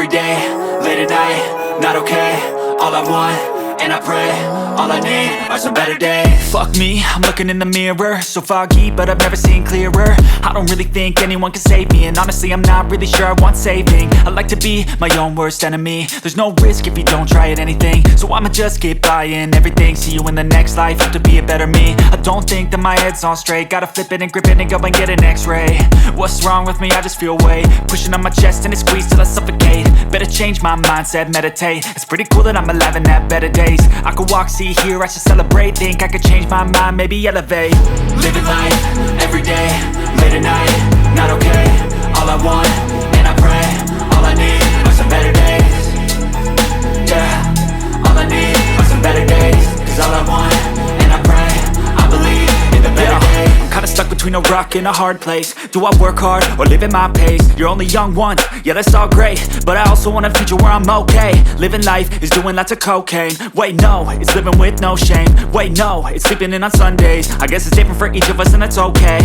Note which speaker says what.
Speaker 1: every day, late at night, not okay. All I want, and I pray, all I need are some better days. Fuck me, I'm looking in the mirror, so foggy, but I've never seen clearer. I don't really think anyone can save me, and honestly I'm not really sure I want saving. I like to be my own worst enemy. There's no risk if you don't try at anything, so I'ma just keep buying everything. See you in the next life, have to be a better me. I don't think that my head's on straight, gotta flip it and grip it and go and get an x-ray. What's wrong with me? I just feel weight pushing on my chest and it squeezes till I suffocate. Better change my mindset, meditate. It's pretty cool that I'm alive and have better days. I could walk, see, hear, I should celebrate. Think I could change my mind, maybe elevate. Living life, every day, late at night, not okay. All I want, and I pray, all I need are some better days. Yeah, all I need are some better days. Cause all I want, and I pray, I believe in the better days. I'm kinda stuck between a rock and a hard place. Do I work hard or live at my pace? You're only young once, yeah that's all great, but I also want a future where I'm okay. Living life is doing lots of cocaine. Wait no, it's living with no shame. Wait no, it's sleeping in on Sundays. I guess it's different for each of us and that's okay.